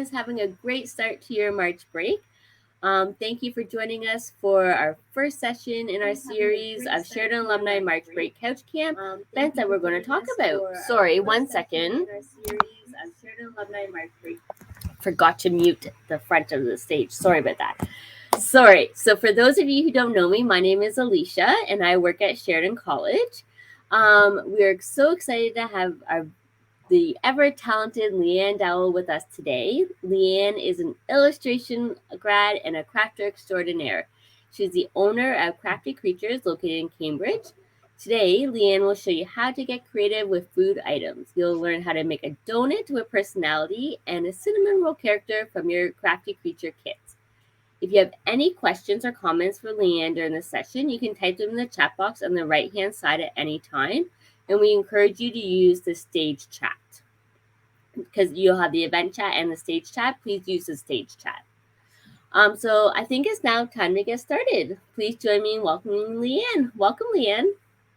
is having a great start to your March break. Thank you for joining us for our first session in our series of Sheridan Alumni March Break Couch Camp events that we're going to talk about. Sorry, 1 second. Forgot to mute the front of the stage. Sorry about that. Sorry. So for those of you who don't know me, my name is Alicia and I work at Sheridan College. We're so excited to have the ever-talented Leanne Dowell with us today. Leanne is an illustration grad and a crafter extraordinaire. She's the owner of Crafty Creatures located in Cambridge. Today, Leanne will show you how to get creative with food items. You'll learn how to make a donut with personality and a cinnamon roll character from your Crafty Creature kits. If you have any questions or comments for Leanne during the session, you can type them in the chat box on the right-hand side at any time. And we encourage you to use the stage chat because you'll have the event chat and the stage chat. Please use the stage chat. So I think it's now time to get started. Please join me in welcoming Leanne. Welcome, Leanne.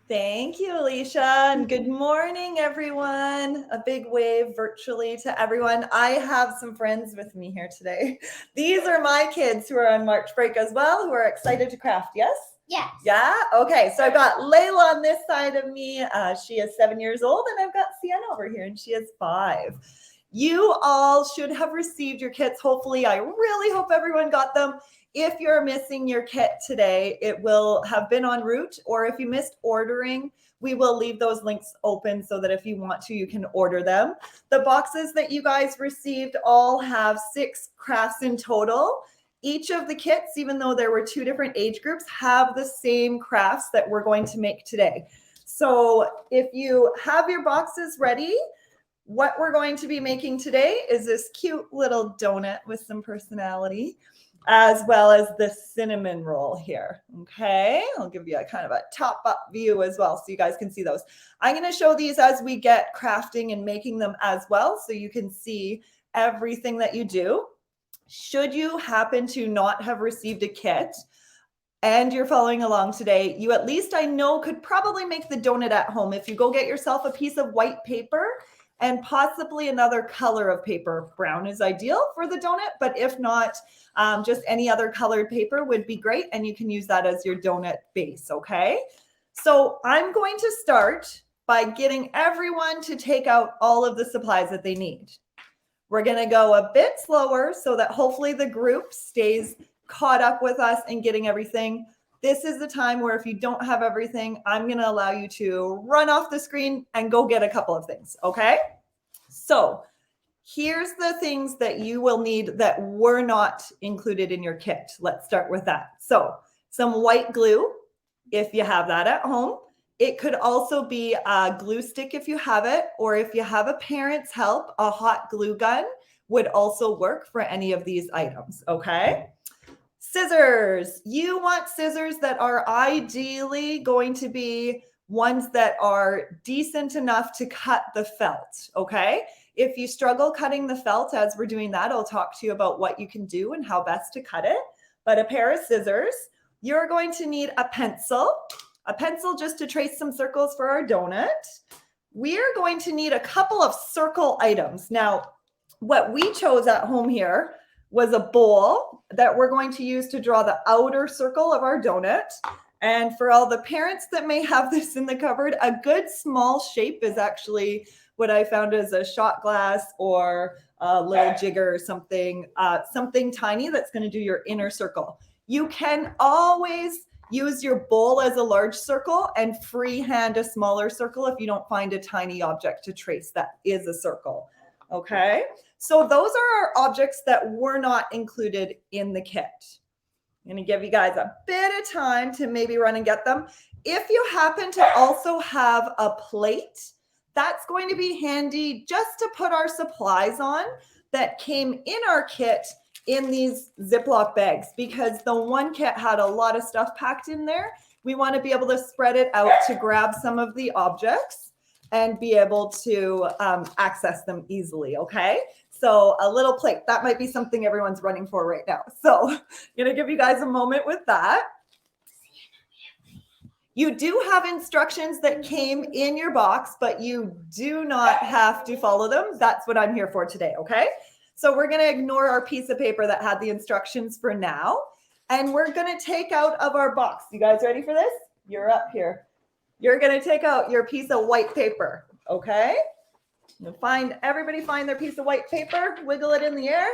Thank you, Alicia, and good morning, everyone. A big wave virtually to everyone. I have some friends with me here today. These are my kids who are on March break as well, who are excited to craft, yes? Yes. Yeah? Okay, so I've got Layla on this side of me. She is 7 years old, and I've got Sienna over here, and she is 5. You all should have received your kits. Hopefully, I really hope everyone got them. If you're missing your kit today, it will have been en route, or if you missed ordering, we will leave those links open so that if you want to, you can order them. The boxes that you guys received all have 6 crafts in total. Each of the kits, even though there were 2 different age groups, have the same crafts that we're going to make today. So if you have your boxes ready, what we're going to be making today is this cute little donut with some personality, as well as the cinnamon roll here. Okay, I'll give you a kind of a top up view as well so you guys can see those. I'm going to show these as we get crafting and making them as well so you can see everything that you do. Should you happen to not have received a kit and you're following along today, you at least I know could probably make the donut at home if you go get yourself a piece of white paper and possibly another color of paper. Brown is ideal for the donut, but if not, just any other colored paper would be great, and you can use that as your donut base, okay? So I'm going to start by getting everyone to take out all of the supplies that they need. We're gonna go a bit slower so that hopefully the group stays caught up with us and getting everything. This is the time where if you don't have everything, I'm gonna allow you to run off the screen and go get a couple of things, okay? So here's the things that you will need that were not included in your kit. Let's start with that. So some white glue, if you have that at home. It could also be a glue stick if you have it, or if you have a parent's help, a hot glue gun would also work for any of these items, okay? Scissors. You want scissors that are ideally going to be ones that are decent enough to cut the felt, okay? If you struggle cutting the felt as we're doing that, I'll talk to you about what you can do and how best to cut it. But a pair of scissors, you're going to need a pencil just to trace some circles for our donut. We're going to need a couple of circle items. Now, what we chose at home here was a bowl that we're going to use to draw the outer circle of our donut. And for all the parents that may have this in the cupboard, a good small shape is actually what I found is a shot glass or a little jigger or something, something tiny that's going to do your inner circle. You can always use your bowl as a large circle and freehand a smaller circle if you don't find a tiny object to trace that is a circle. Okay, so those are our objects that were not included in the kit. I'm going to give you guys a bit of time to maybe run and get them. If you happen to also have a plate, that's going to be handy just to put our supplies on that came in our kit in these Ziploc bags, because the one kit had a lot of stuff packed in there. We want to be able to spread it out to grab some of the objects and be able to access them easily, okay? So a little plate, that might be something everyone's running for right now. So I'm gonna give you guys a moment with that. You do have instructions that came in your box, but you do not have to follow them. That's what I'm here for today, okay? So we're going to ignore our piece of paper that had the instructions for now. And we're going to take out of our box. You guys ready for this? You're up here. You're going to take out your piece of white paper. Okay. Everybody find their piece of white paper, wiggle it in the air.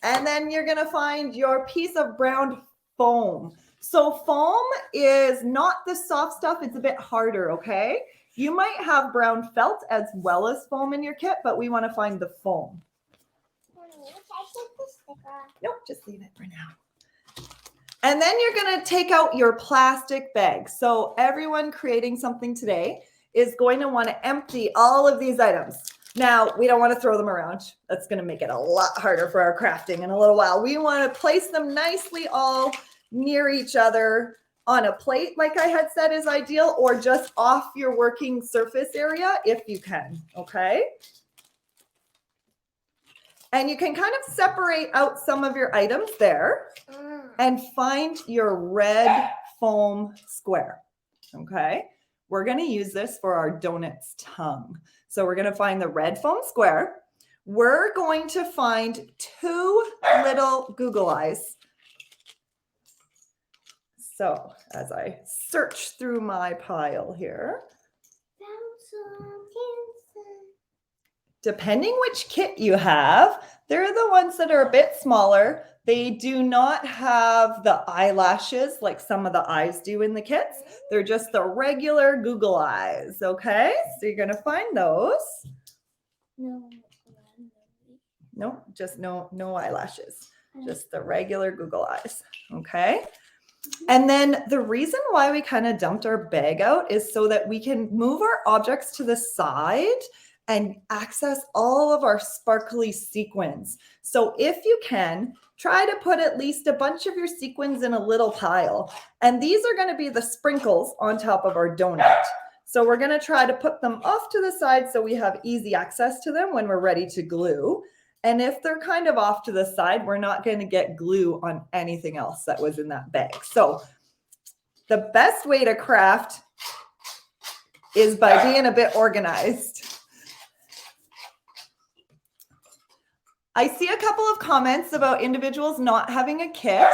And then you're going to find your piece of brown foam. So foam is not the soft stuff. It's a bit harder, okay? You might have brown felt as well as foam in your kit, but we want to find the foam. Nope, just leave it for now. And then you're going to take out your plastic bag. So everyone creating something today is going to want to empty all of these items. Now, we don't want to throw them around. That's going to make it a lot harder for our crafting in a little while. We want to place them nicely all near each other on a plate, like I had said is ideal, or just off your working surface area if you can, okay? And you can kind of separate out some of your items there and find your red foam square, okay? We're going to use this for our donut's tongue. So we're going to find the red foam square. We're going to find 2 little Google eyes. So as I search through my pile here, depending which kit you have, they're the ones that are a bit smaller. They do not have the eyelashes like some of the eyes do in the kits. They're just the regular Google eyes, okay? So you're gonna find those. No, just no eyelashes. Just the regular Google eyes, okay? And then the reason why we kind of dumped our bag out is so that we can move our objects to the side and access all of our sparkly sequins. So if you can, try to put at least a bunch of your sequins in a little pile. And these are going to be the sprinkles on top of our donut. So we're going to try to put them off to the side so we have easy access to them when we're ready to glue. And if they're kind of off to the side, we're not going to get glue on anything else that was in that bag. So the best way to craft is by being a bit organized. I see a couple of comments about individuals not having a kit.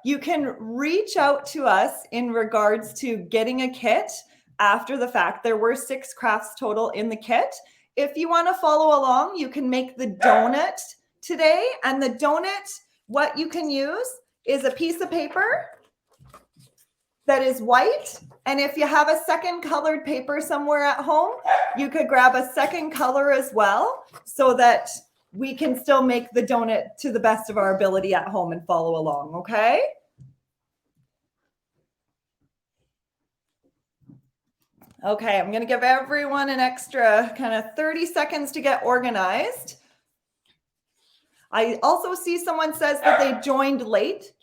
You can reach out to us in regards to getting a kit after the fact. There were 6 crafts total in the kit. If you want to follow along, you can make the donut today. And the donut, what you can use is a piece of paper that is white. And if you have a second colored paper somewhere at home, you could grab a second color as well so that we can still make the donut to the best of our ability at home and follow along, okay? Okay, I'm going to give everyone an extra kind of 30 seconds to get organized. I also see someone says that they joined late.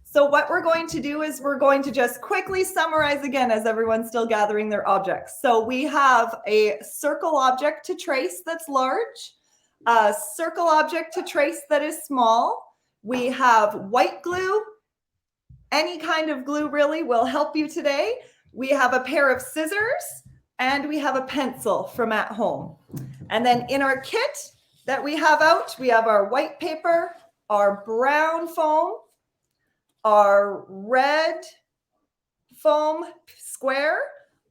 So what we're going to do is we're going to just quickly summarize again as everyone's still gathering their objects. So we have a circle object to trace that's large, a circle object to trace that is small. We have white glue. Any kind of glue really will help you today. We have a pair of scissors and we have a pencil from at home. And then in our kit that we have out, we have our white paper, our brown foam, our red foam square,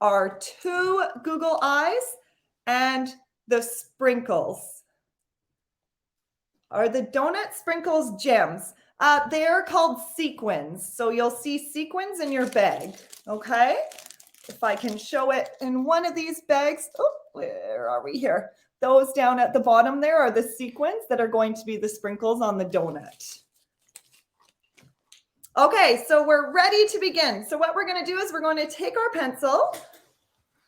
our 2 Google eyes, and the sprinkles. Are the donut sprinkles gems? They are called sequins. So you'll see sequins in your bag, okay? If I can show it in one of these bags. Oh, where are we here? Those down at the bottom there are the sequins that are going to be the sprinkles on the donut. Okay, so we're ready to begin. So what we're going to do is we're going to take our pencil,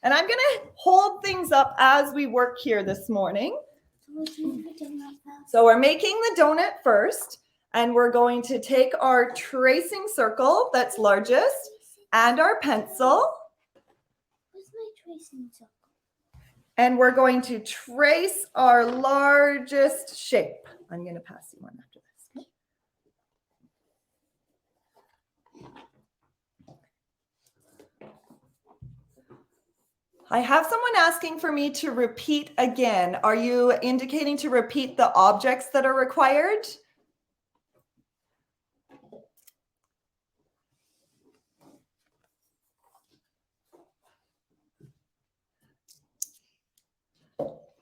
and I'm going to hold things up as we work here this morning. So we're making the donut first, and we're going to take our tracing circle that's largest and our pencil. Where's my tracing circle? And we're going to trace our largest shape. I'm going to pass you one after this. I have someone asking for me to repeat again. Are you indicating to repeat the objects that are required?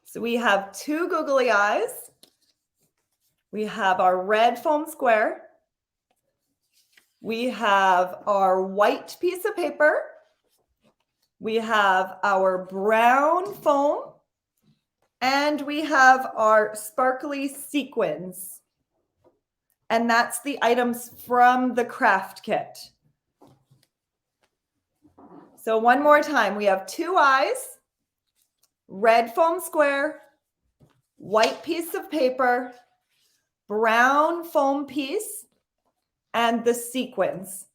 So we have 2 googly eyes. We have our red foam square. We have our white piece of paper. We have our brown foam. And we have our sparkly sequins. And that's the items from the craft kit. So one more time, we have 2 eyes, red foam square, white piece of paper, brown foam piece, and the sequins.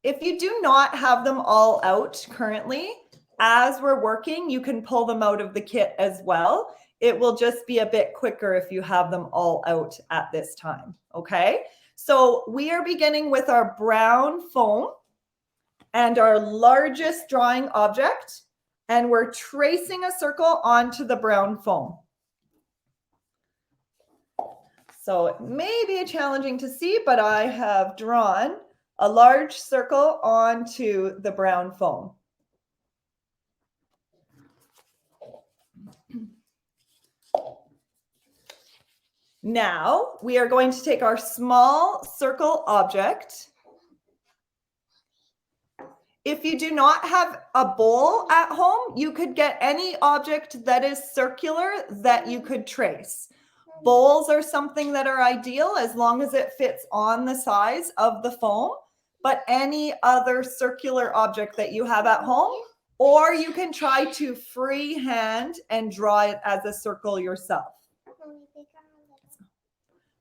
If you do not have them all out currently, as we're working, you can pull them out of the kit as well. It will just be a bit quicker if you have them all out at this time, okay? So we are beginning with our brown foam and our largest drawing object, and we're tracing a circle onto the brown foam. So it may be challenging to see, but I have drawn a large circle onto the brown foam. Now we are going to take our small circle object. If you do not have a bowl at home, you could get any object that is circular that you could trace. Bowls are something that are ideal as long as it fits on the size of the foam, but any other circular object that you have at home, or you can try to freehand and draw it as a circle yourself.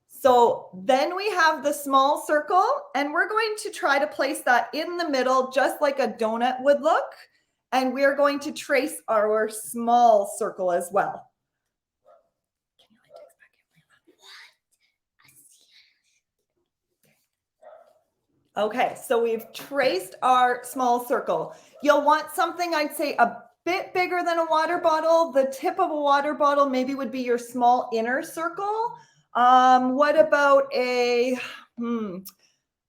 So then we have the small circle, and we're going to try to place that in the middle, just like a donut would look. And we're going to trace our small circle as well. Okay, so we've traced our small circle. You'll want something, I'd say, a bit bigger than a water bottle. The tip of a water bottle maybe would be your small inner circle. What about a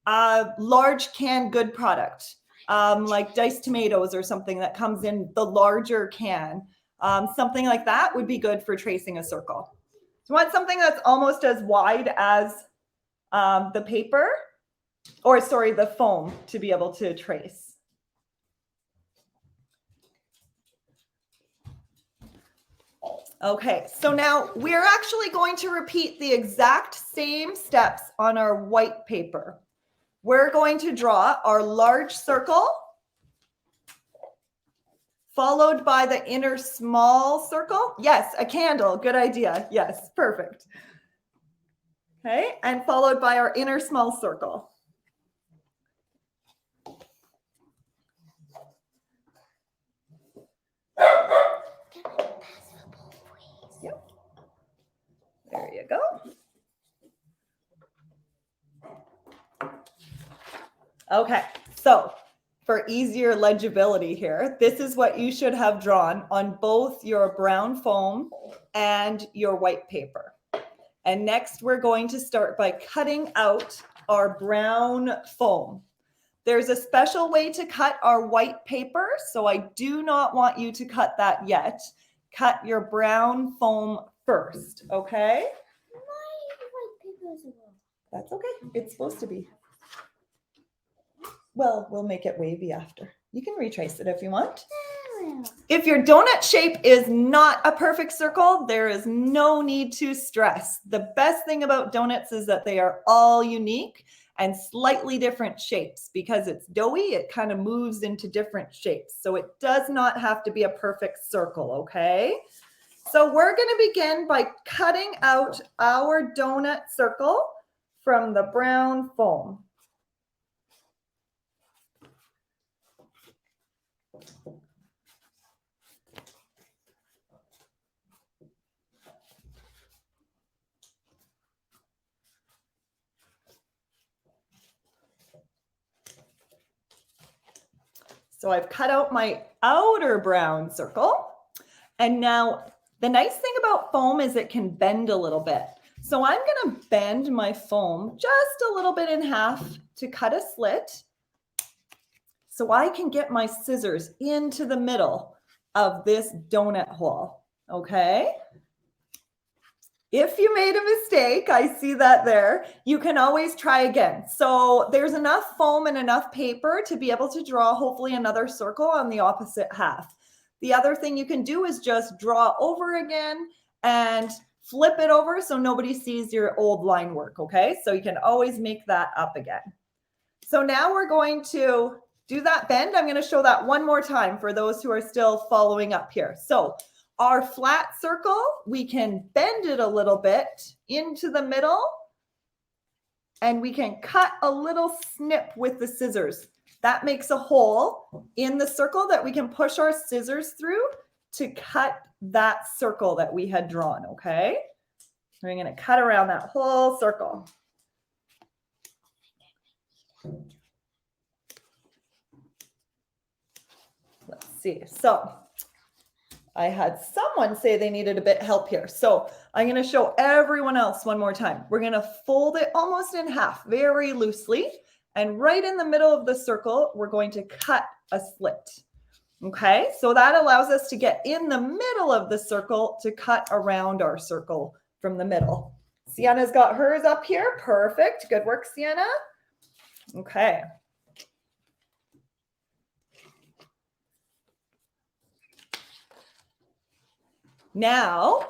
large canned good product, like diced tomatoes or something that comes in the larger can? Something like that would be good for tracing a circle. So you want something that's almost as wide as the paper, or sorry, the foam, to be able to trace. Okay, so now we're actually going to repeat the exact same steps on our white paper. We're going to draw our large circle, followed by the inner small circle. Yes, a candle, good idea. Yes, perfect. Okay, and followed by our inner small circle. Yep. There you go. Okay, so for easier legibility here, this is what you should have drawn on both your brown foam and your white paper. And next we're going to start by cutting out our brown foam. There's a special way to cut our white paper, so I do not want you to cut that yet. Cut your brown foam first, okay? My white paper is wrong. That's okay. It's supposed to be. Well, we'll make it wavy after. You can retrace it if you want. If your donut shape is not a perfect circle, there is no need to stress. The best thing about donuts is that they are all unique and slightly different shapes. Because it's doughy, it kind of moves into different shapes. So it does not have to be a perfect circle, okay? So we're going to begin by cutting out our donut circle from the brown foam. So I've cut out my outer brown circle. And now the nice thing about foam is it can bend a little bit. So I'm going to bend my foam just a little bit in half to cut a slit so I can get my scissors into the middle of this donut hole, okay? If you made a mistake, I see that there, you can always try again. So there's enough foam and enough paper to be able to draw hopefully another circle on the opposite half. The other thing you can do is just draw over again and flip it over so nobody sees your old line work, okay? So you can always make that up again. So now we're going to do that bend. I'm going to show that one more time for those who are still following up here. So our flat circle, we can bend it a little bit into the middle and we can cut a little snip with the scissors. That makes a hole in the circle that we can push our scissors through to cut that circle that we had drawn, okay? We're going to cut around that whole circle. Let's see. So I had someone say they needed a bit help here. So I'm going to show everyone else one more time. We're going to fold it almost in half, very loosely. And right in the middle of the circle, we're going to cut a slit. Okay, so that allows us to get in the middle of the circle to cut around our circle from the middle. Sienna's got hers up here. Perfect. Good work, Sienna. Okay. Now,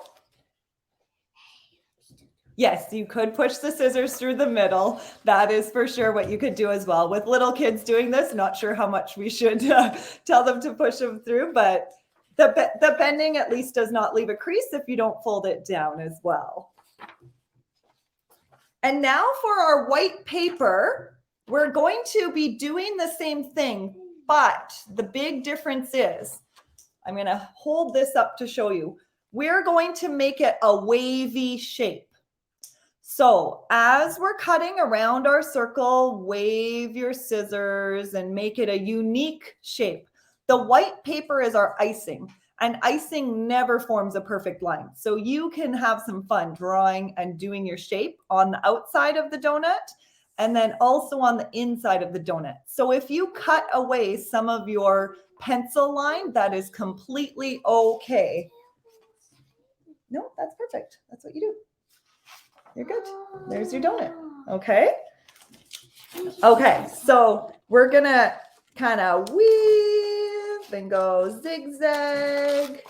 yes, you could push the scissors through the middle. That is for sure what you could do as well. With little kids doing this, not sure how much we should tell them to push them through, but the bending at least does not leave a crease if you don't fold it down as well. And now for our white paper, we're going to be doing the same thing, but the big difference is, I'm going to hold this up to show you. We're going to make it a wavy shape. So as we're cutting around our circle, wave your scissors and make it a unique shape. The white paper is our icing, and icing never forms a perfect line. So you can have some fun drawing and doing your shape on the outside of the donut and then also on the inside of the donut. So if you cut away some of your pencil line, that is completely okay. No, that's perfect. That's what you do. You're good. There's your donut. Okay. Okay. So we're going to kind of weave and go zigzag.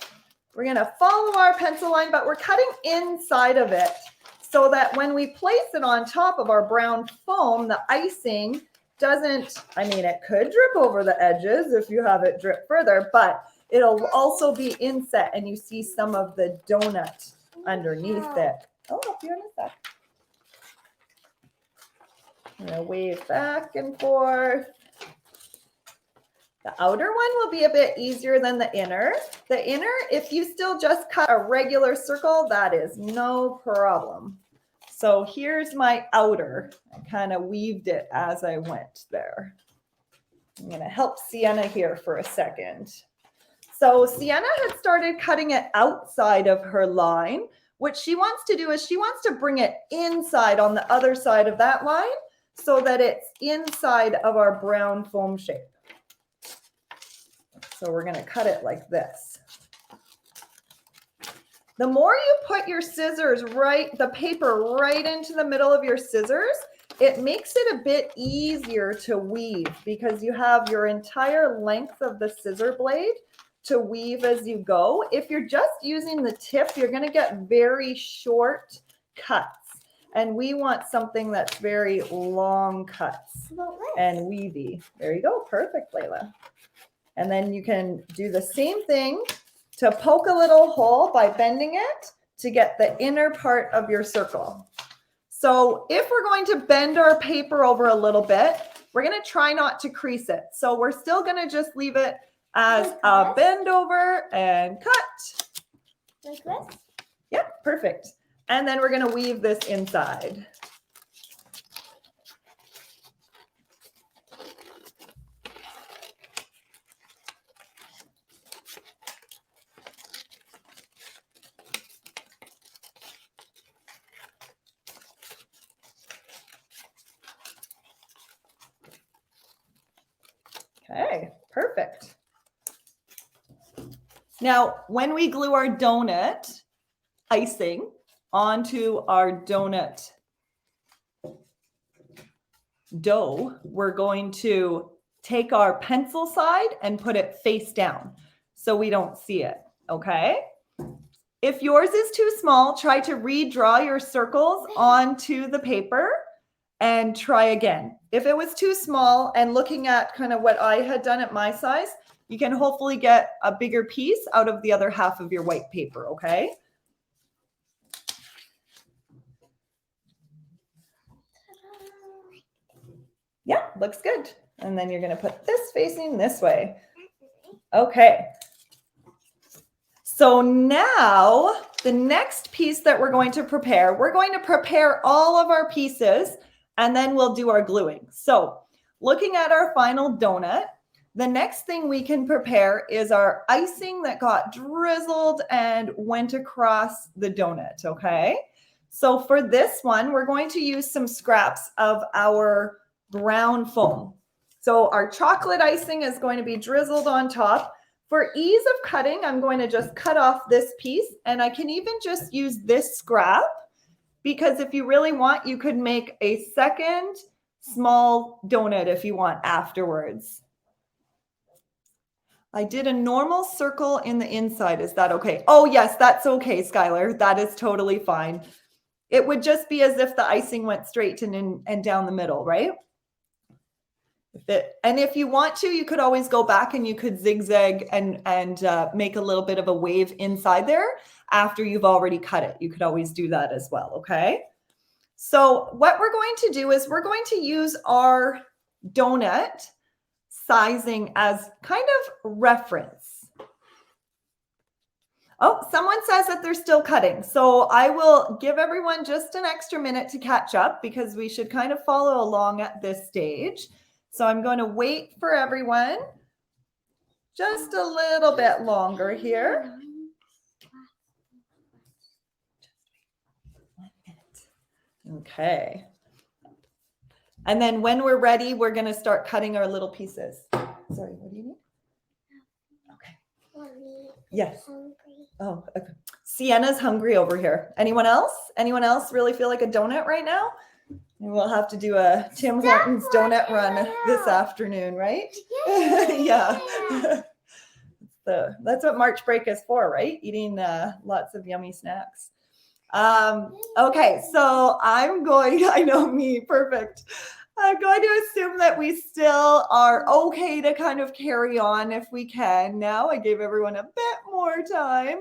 We're going to follow our pencil line, but we're cutting inside of it so that when we place it on top of our brown foam, the icing doesn't, I mean, it could drip over the edges if you have it drip further, but it'll also be inset and you see some of the donut underneath it. Oh, I'll be on a sec. I'm going to wave back and forth. The outer one will be a bit easier than the inner. The inner, if you still just cut a regular circle, that is no problem. So here's my outer. I kind of weaved it as I went there. I'm going to help Sienna here for a second. So Sienna had started cutting it outside of her line. What she wants to do is she wants to bring it inside on the other side of that line so that it's inside of our brown foam shape. So we're going to cut it like this. The more you put your scissors the paper right into the middle of your scissors, it makes it a bit easier to weave because you have your entire length of the scissor blade to weave as you go. If you're just using the tip, you're going to get very short cuts. And we want something that's very long cuts and weavy. There you go. Perfect, Layla. And then you can do the same thing to poke a little hole by bending it to get the inner part of your circle. So if we're going to bend our paper over a little bit, we're going to try not to crease it. So we're still going to just leave it as a bend over and cut. Like this? Yep, perfect. And then we're going to weave this inside. Okay, perfect. Now, when we glue our donut icing onto our donut dough, we're going to take our pencil side and put it face down so we don't see it, okay? If yours is too small, try to redraw your circles onto the paper and try again. If it was too small and looking at kind of what I had done at my size, you can hopefully get a bigger piece out of the other half of your white paper, okay? Yeah, looks good. And then you're going to put this facing this way. Okay. So now the next piece that we're going to prepare all of our pieces and then we'll do our gluing. So looking at our final donut, the next thing we can prepare is our icing that got drizzled and went across the donut, okay? So for this one, we're going to use some scraps of our brown foam. So our chocolate icing is going to be drizzled on top. For ease of cutting, I'm going to just cut off this piece, and I can even just use this scrap because if you really want, you could make a second small donut if you want afterwards. I did a normal circle in the inside. Is that okay? Oh, yes, that's okay, Skylar. That is totally fine. It would just be as if the icing went straight and down the middle, right? And if you want to, you could always go back and you could zigzag and make a little bit of a wave inside there after you've already cut it. You could always do that as well, okay? So what we're going to do is we're going to use our donut sizing as kind of reference. Oh, someone says that they're still cutting. So I will give everyone just an extra minute to catch up because we should kind of follow along at this stage. So I'm going to wait for everyone just a little bit longer here. 1 minute. Okay. And then when we're ready, we're going to start cutting our little pieces. Sorry, what do you need? Okay. Yes. Oh, okay. Sienna's hungry over here. Anyone else? Anyone else really feel like a donut right now? And we'll have to do a Tim Hortons donut run this afternoon, right? Yeah. So that's what March break is for, right? Eating lots of yummy snacks. Okay, so I know me, perfect. I'm going to assume that we still are okay to kind of carry on if we can. Now I gave everyone a bit more time.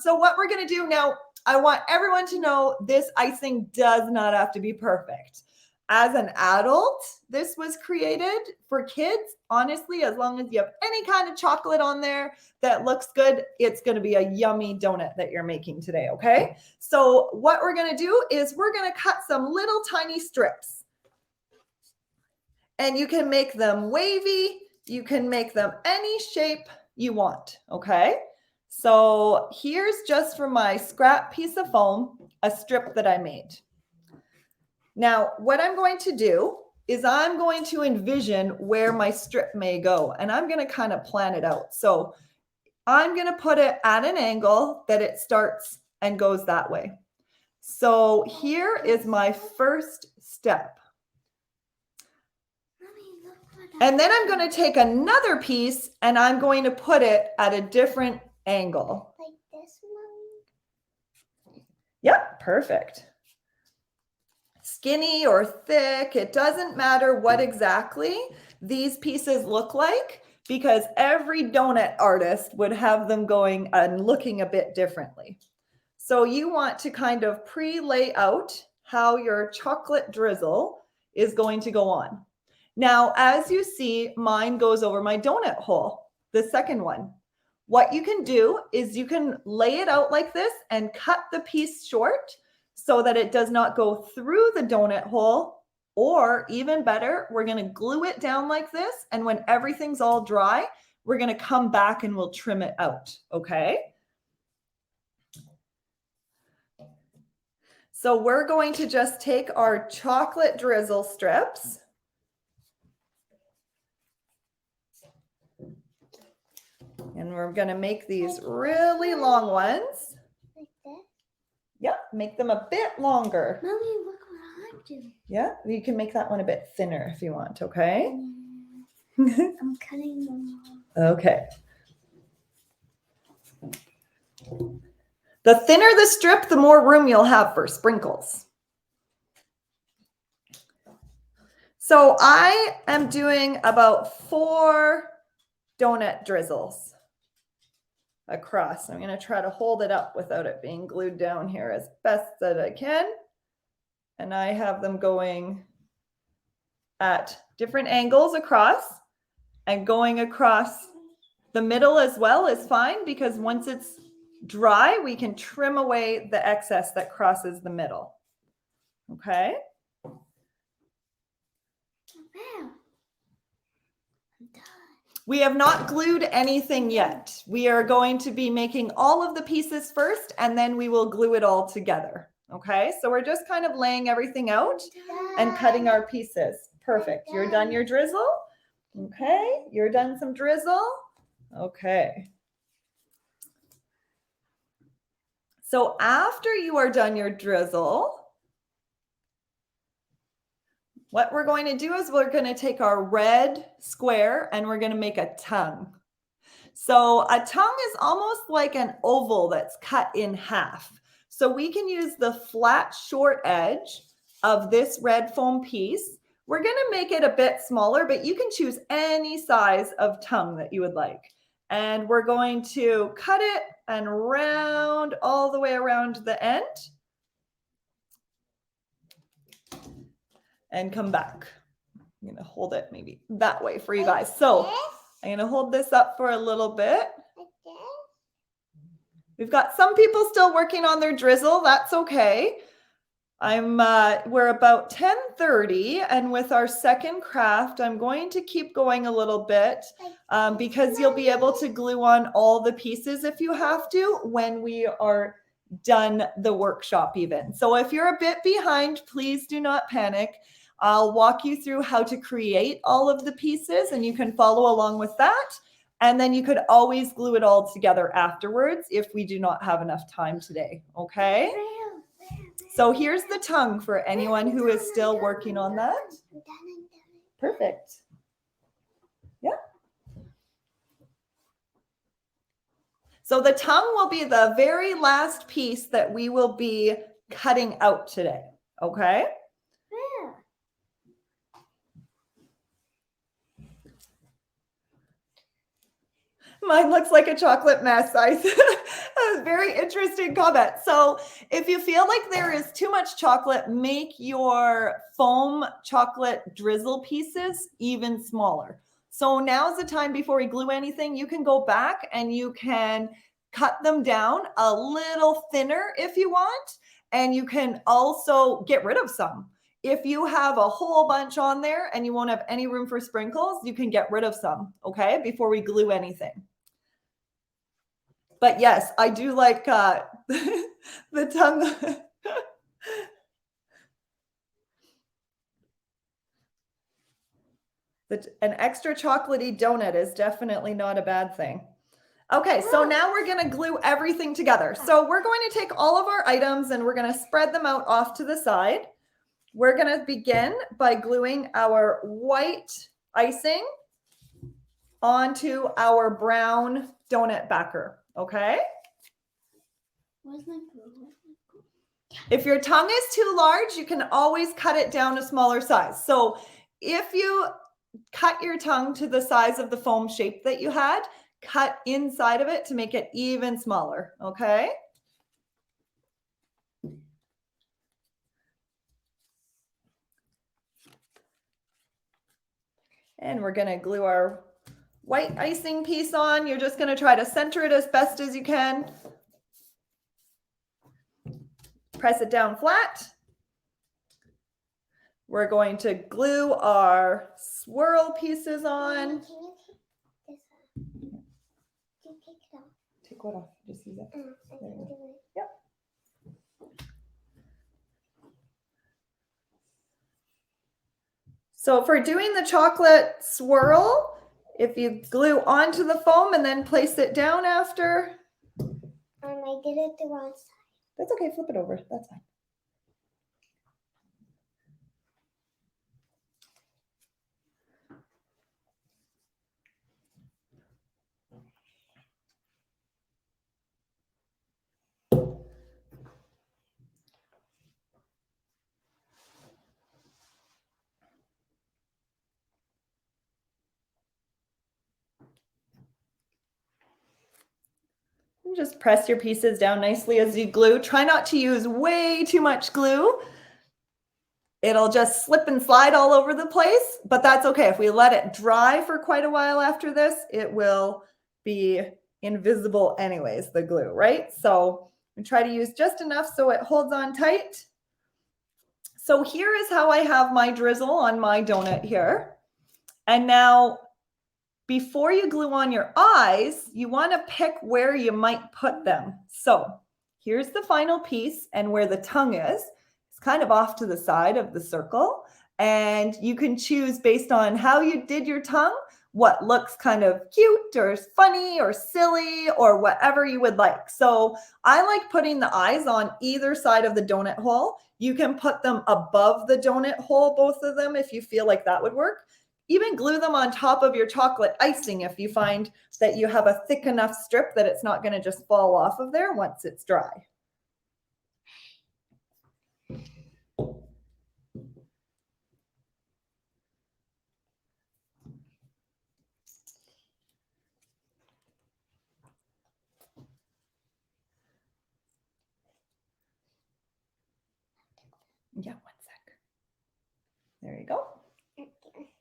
So what we're going to do now, I want everyone to know this icing does not have to be perfect. As an adult, this was created for kids. Honestly, as long as you have any kind of chocolate on there that looks good, it's going to be a yummy donut that you're making today, okay? So what we're going to do is we're going to cut some little tiny strips. And you can make them wavy. You can make them any shape you want, okay? So here's just for my scrap piece of foam, a strip that I made. Now, what I'm going to do is I'm going to envision where my strip may go, and I'm going to kind of plan it out. So I'm going to put it at an angle that it starts and goes that way. So here is my first step. And then I'm going to take another piece and I'm going to put it at a different angle. Like this one? Yep, perfect. Skinny or thick, it doesn't matter what exactly these pieces look like because every donut artist would have them going and looking a bit differently. So you want to kind of pre-lay out how your chocolate drizzle is going to go on. Now, as you see, mine goes over my donut hole, the second one. What you can do is you can lay it out like this and cut the piece short so that it does not go through the donut hole, or even better, we're going to glue it down like this. And when everything's all dry, we're going to come back and we'll trim it out. Okay. So we're going to just take our chocolate drizzle strips. we're going to make these really long ones. Like this. Yep, make them a bit longer. Mommy, look what I'm doing. Yeah, you can make that one a bit thinner if you want, okay? I'm cutting them off. Okay. The thinner the strip, the more room you'll have for sprinkles. So I am doing about 4 donut drizzles across. I'm going to try to hold it up without it being glued down here as best that I can. And I have them going at different angles across, and going across the middle as well is fine, because once it's dry, we can trim away the excess that crosses the middle. Okay. Wow. I'm done. We have not glued anything yet. We are going to be making all of the pieces first, and then we will glue it all together. Okay, so we're just kind of laying everything out and cutting our pieces. Perfect. You're done your drizzle? Okay, you're done some drizzle? Okay. So after you are done your drizzle, what we're going to do is we're going to take our red square and we're going to make a tongue. So a tongue is almost like an oval that's cut in half. So we can use the flat short edge of this red foam piece. We're going to make it a bit smaller, but you can choose any size of tongue that you would like. And we're going to cut it and round all the way around the end. And come back. I'm going to hold it maybe that way for you guys. So I'm going to hold this up for a little bit. We've got some people still working on their drizzle. That's okay. We're about 10:30, and with our second craft, I'm going to keep going a little bit because you'll be able to glue on all the pieces if you have to when we are done the workshop even. So if you're a bit behind, please do not panic. I'll walk you through how to create all of the pieces, and you can follow along with that. And then you could always glue it all together afterwards if we do not have enough time today, okay? So here's the tongue for anyone who is still working on that. Perfect. Yeah. So the tongue will be the very last piece that we will be cutting out today, okay? Mine looks like a chocolate mess. A very interesting comment. So if you feel like there is too much chocolate, make your foam chocolate drizzle pieces even smaller. So now's the time before we glue anything. You can go back and you can cut them down a little thinner if you want. And you can also get rid of some. If you have a whole bunch on there and you won't have any room for sprinkles, you can get rid of some, okay, before we glue anything. But yes, I do like the tongue. An extra chocolatey donut is definitely not a bad thing. Okay, so now we're going to glue everything together. So we're going to take all of our items and we're going to spread them out off to the side. We're going to begin by gluing our white icing onto our brown donut backer, okay? Where's my glue? If your tongue is too large, you can always cut it down a smaller size. So if you cut your tongue to the size of the foam shape that you had, cut inside of it to make it even smaller, okay? And we're going to glue our white icing piece on. You're just going to try to center it as best as you can. Press it down flat. We're going to glue our swirl pieces on. Can you take this off? Can you take it off? Take what off? Just use it. I can do it. Yep. So for doing the chocolate swirl, if you glue onto the foam and then place it down after. I did it the wrong side. That's okay, flip it over, that's fine. Just press your pieces down nicely as you glue. Try not to use way too much glue. It'll just slip and slide all over the place, but that's okay. If we let it dry for quite a while after this, it will be invisible anyways, the glue, right? So we try to use just enough so it holds on tight. So here is how I have my drizzle on my donut here. And now, before you glue on your eyes, you want to pick where you might put them. So here's the final piece, and where the tongue is, it's kind of off to the side of the circle. And you can choose based on how you did your tongue, what looks kind of cute or funny or silly or whatever you would like. So I like putting the eyes on either side of the donut hole. You can put them above the donut hole, both of them, if you feel like that would work. Even glue them on top of your chocolate icing if you find that you have a thick enough strip that it's not going to just fall off of there once it's dry. Yeah, 1 sec. There you go.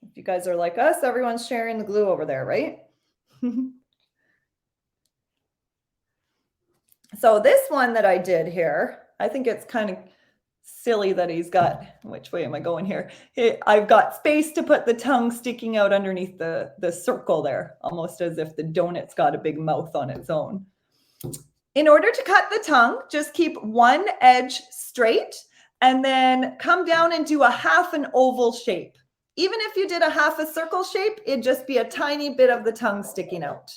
If you guys are like us, everyone's sharing the glue over there, right? So this one that I did here, I think it's kind of silly that he's got, which way am I going here? I've got space to put the tongue sticking out underneath the circle there, almost as if the donut's got a big mouth on its own. In order to cut the tongue, just keep one edge straight and then come down and do a half an oval shape. Even if you did a half a circle shape, it'd just be a tiny bit of the tongue sticking out.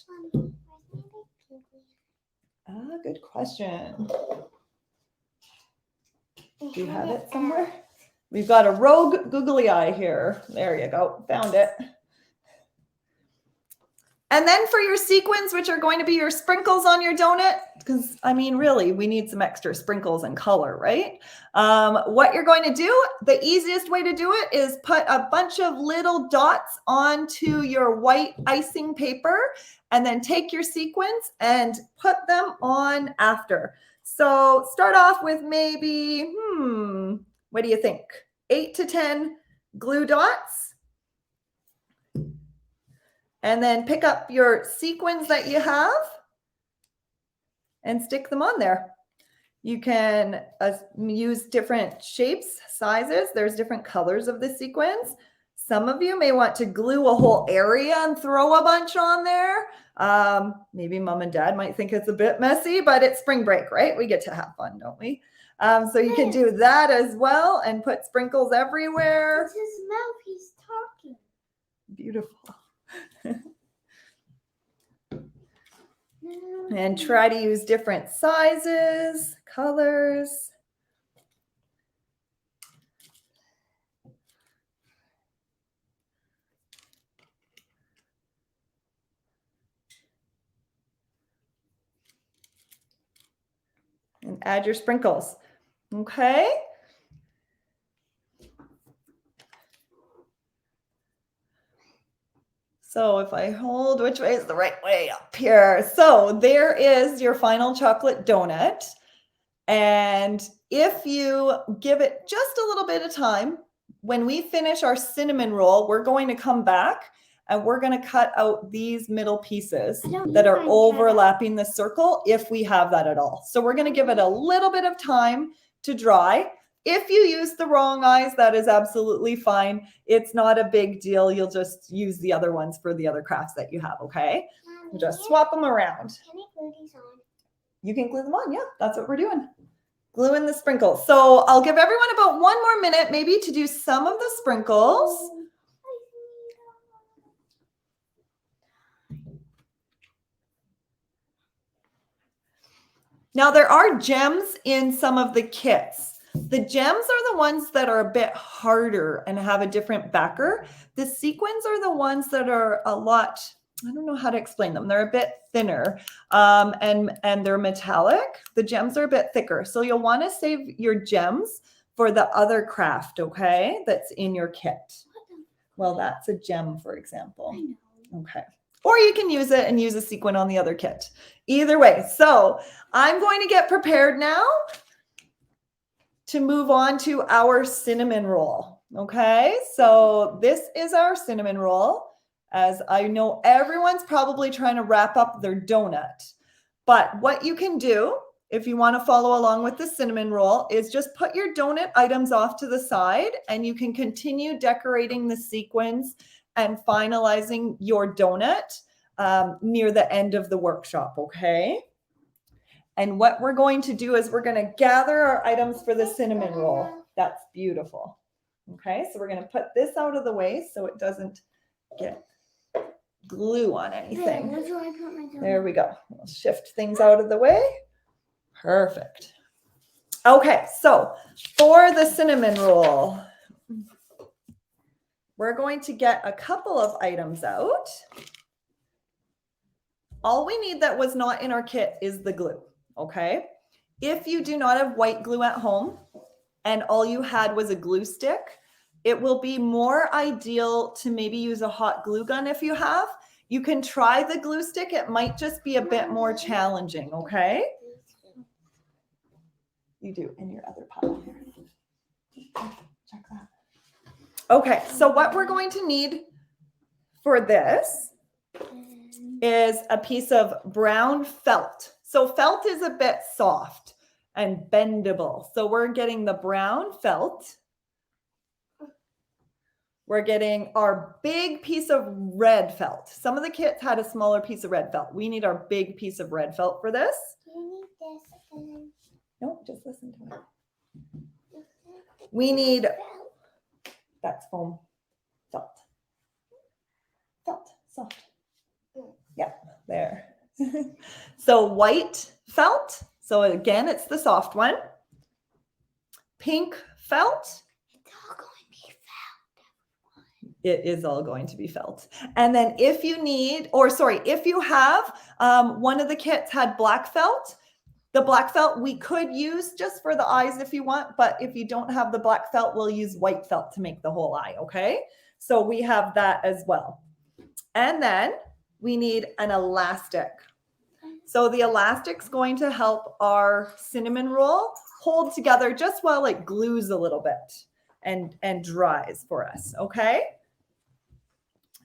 Ah, good question. Do you have it somewhere? We've got a rogue googly eye here. There you go, found it. And then for your sequins, which are going to be your sprinkles on your donut, because I mean, really, we need some extra sprinkles and color, right? What you're going to do, the easiest way to do it is put a bunch of little dots onto your white icing paper and then take your sequins and put them on after. So start off with maybe, what do you think? 8 to 10 glue dots. And then pick up your sequins that you have and stick them on there. You can use different shapes, sizes. There's different colors of the sequins. Some of you may want to glue a whole area and throw a bunch on there. Maybe mom and dad might think it's a bit messy, but it's spring break, right? We get to have fun, don't we? So you can do that as well and put sprinkles everywhere. It's his mouth, he's talking. Beautiful. And try to use different sizes, colors. And add your sprinkles. Okay. So if I hold, which way is the right way? Up here. So there is your final chocolate donut. And if you give it just a little bit of time, when we finish our cinnamon roll, we're going to come back and we're going to cut out these middle pieces that are overlapping the circle if we have that at all. So we're going to give it a little bit of time to dry. If you use the wrong eyes, that is absolutely fine. It's not a big deal. You'll just use the other ones for the other crafts that you have, okay? Mommy, Just swap them around. Can I glue these on? You can glue them on. Yeah, that's what we're doing. Glue in the sprinkles. So I'll give everyone about 1 more minute maybe to do some of the sprinkles. Now there are gems in some of the kits. The gems are the ones that are a bit harder and have a different backer. The sequins are the ones that are a lot, I don't know how to explain them. They're a bit thinner and they're metallic. The gems are a bit thicker. So you'll want to save your gems for the other craft, okay, that's in your kit. Well, that's a gem, for example. Okay. Or you can use it and use a sequin on the other kit. Either way. So I'm going to get prepared now to move on to our cinnamon roll. Okay. So this is our cinnamon roll. As I know, everyone's probably trying to wrap up their donut. But what you can do if you want to follow along with the cinnamon roll is just put your donut items off to the side and you can continue decorating the sequins and finalizing your donut near the end of the workshop, okay? And what we're going to do is we're going to gather our items for the cinnamon roll. That's beautiful. Okay, so we're going to put this out of the way so it doesn't get glue on anything. There we go. We'll shift things out of the way. Perfect. Okay, so for the cinnamon roll, we're going to get a couple of items out. All we need that was not in our kit is the glue, okay? If you do not have white glue at home and all you had was a glue stick, it will be more ideal to maybe use a hot glue gun if you have. You can try the glue stick. It might just be a bit more challenging, okay? You do in your other pile here. Check that. Okay, so what we're going to need for this is a piece of brown felt. So felt is a bit soft and bendable. So we're getting the brown felt. We're getting our big piece of red felt. Some of the kits had a smaller piece of red felt. We need our big piece of red felt for this. Do you need this again? No, just listen to it. We need, that's foam felt. Felt, soft. Yeah, there. So white felt. So again, it's the soft one. Pink felt. It is all going to be felt. And then if you need, or sorry, if you have, one of the kits had black felt. The black felt we could use just for the eyes if you want, but if you don't have the black felt, we'll use white felt to make the whole eye, okay? So we have that as well. And then we need an elastic. So the elastic's going to help our cinnamon roll hold together just while it glues a little bit and dries for us, okay?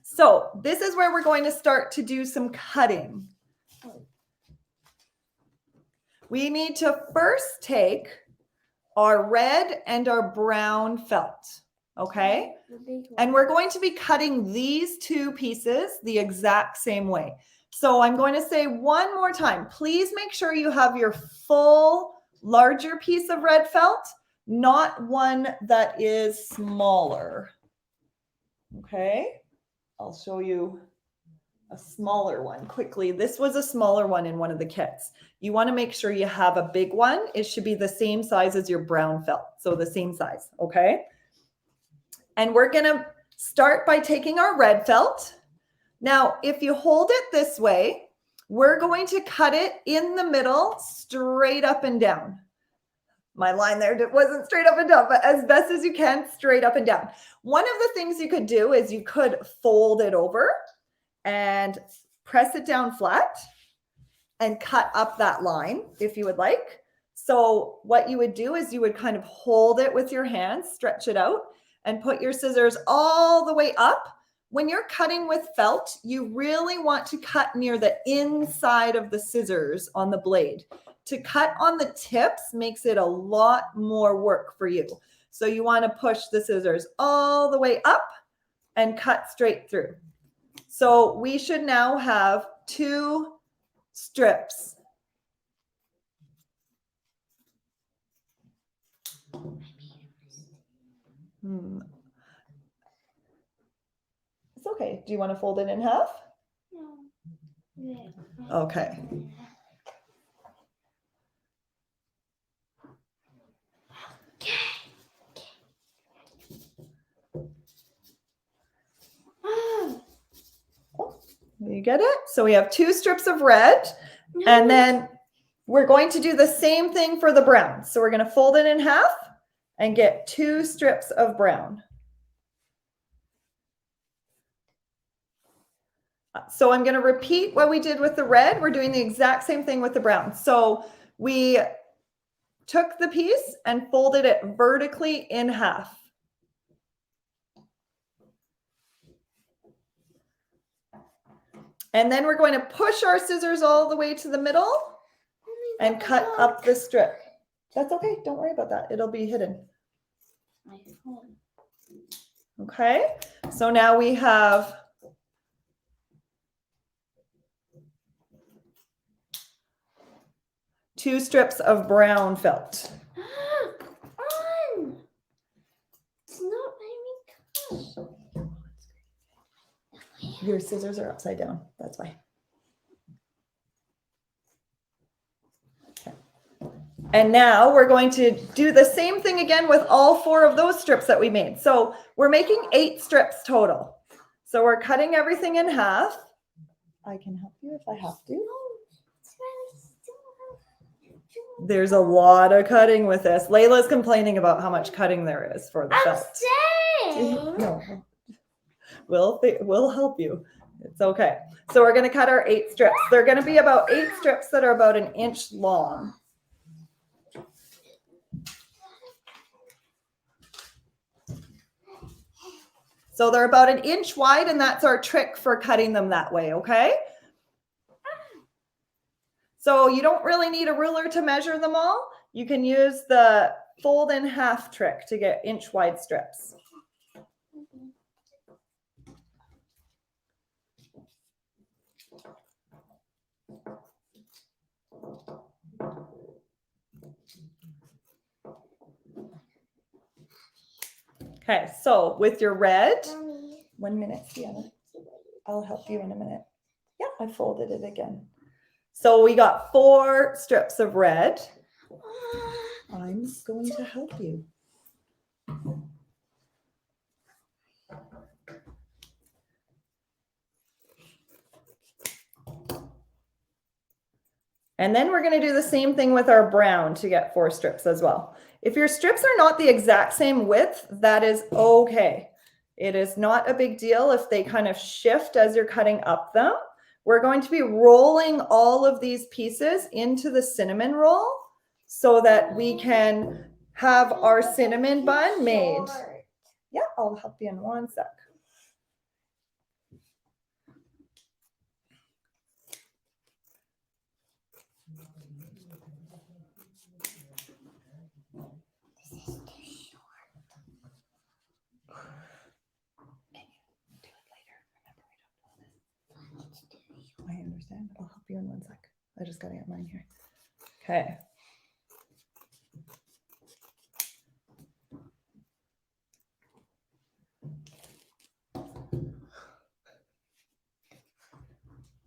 So this is where we're going to start to do some cutting. We need to first take our red and our brown felt, okay? And we're going to be cutting these two pieces the exact same way. So I'm going to say one more time, please make sure you have your full larger piece of red felt, not one that is smaller, okay? I'll show you a smaller one quickly. This was a smaller one in one of the kits. You want to make sure you have a big one. It should be the same size as your brown felt. So the same size, okay? And we're going to start by taking our red felt. Now, if you hold it this way, we're going to cut it in the middle, straight up and down. My line there wasn't straight up and down, but as best as you can, straight up and down. One of the things you could do is you could fold it over and press it down flat and cut up that line if you would like. So what you would do is you would kind of hold it with your hands, stretch it out, and put your scissors all the way up. When you're cutting with felt, you really want to cut near the inside of the scissors on the blade. To cut on the tips makes it a lot more work for you. So you want to push the scissors all the way up and cut straight through. So we should now have 2 strips. It's okay. Do you want to fold it in half? No. Okay. You get it? So we have 2 strips of red, and then we're going to do the same thing for the brown. So we're going to fold it in half and get 2 strips of brown. So I'm going to repeat what we did with the red. We're doing the exact same thing with the brown. So we took the piece and folded it vertically in half. And then we're going to push our scissors all the way to the middle and cut up the strip. That's okay. Don't worry about that. It'll be hidden. Okay. So now we have two strips of brown felt. It's not letting me cut. Your scissors are upside down. That's why. Okay. And now we're going to do the same thing again with all 4 of those strips that we made. So we're making 8 strips total. So we're cutting everything in half. I can help you if I have to. There's a lot of cutting with this. Layla's complaining about how much cutting there is for the felt. No. We'll help you. It's okay. So we're going to cut our 8 strips. They're going to be about 8 strips that are about 1 inch long. So they're about 1 inch wide, and that's our trick for cutting them that way, okay? So you don't really need a ruler to measure them all. You can use the fold in half trick to get inch wide strips. Okay, so with your red, Mommy. 1 minute, Sienna. I'll help you in a minute. Yeah, I folded it again. So we got 4 strips of red. I'm going to help you. And then we're going to do the same thing with our brown to get 4 strips as well. If your strips are not the exact same width, that is okay. It is not a big deal if they kind of shift as you're cutting up them. We're going to be rolling all of these pieces into the cinnamon roll so that we can have our cinnamon bun made. Yeah, I'll help you in 1 sec. I understand. I'll help you in 1 sec. I just got to get mine here. Okay.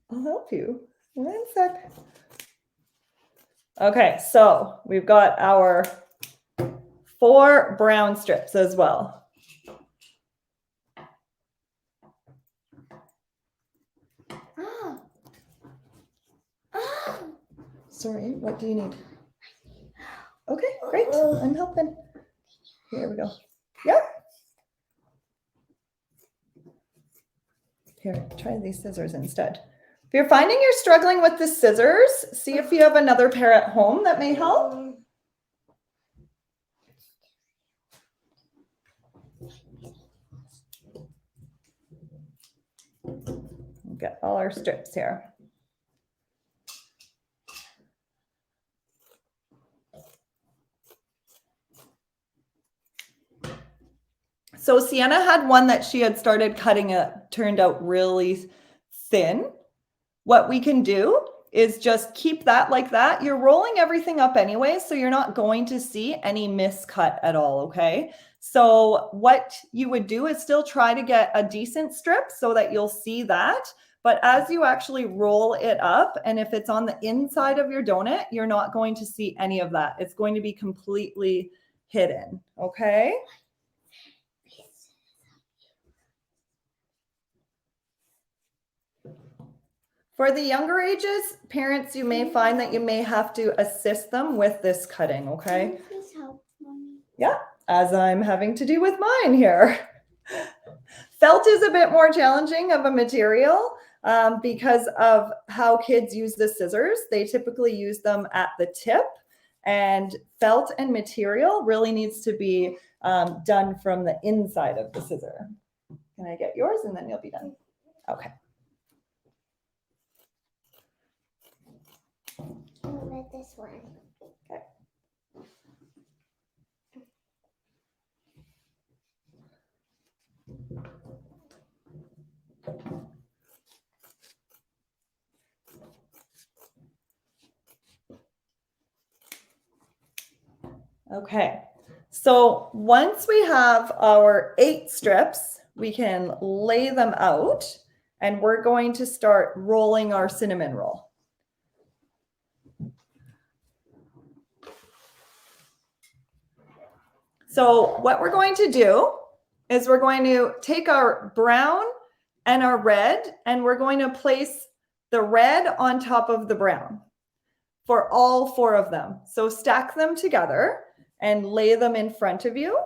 I'll help you. 1 sec. Okay, so we've got our 4 brown strips as well. Sorry, what do you need? Okay, great. I'm helping. Here we go. Yep. Here, try these scissors instead. If you're finding you're struggling with the scissors, see if you have another pair at home that may help. Get all our strips here. So Sienna had one that she had started cutting, turned out really thin. What we can do is just keep that like that. You're rolling everything up anyway, so you're not going to see any miscut at all, okay? So what you would do is still try to get a decent strip so that you'll see that. But as you actually roll it up, and if it's on the inside of your donut, you're not going to see any of that. It's going to be completely hidden, okay? For the younger ages, parents, you may find that you may have to assist them with this cutting, okay? Can you please help mommy? Yeah, as I'm having to do with mine here. Felt is a bit more challenging of a material because of how kids use the scissors. They typically use them at the tip, and felt and material really needs to be done from the inside of the scissor. Can I get yours and then you'll be done? Okay. With this one. Okay. Okay, so once we have our 8 strips, we can lay them out and we're going to start rolling our cinnamon roll. So what we're going to do is we're going to take our brown and our red, and we're going to place the red on top of the brown for all 4 of them. So stack them together and lay them in front of you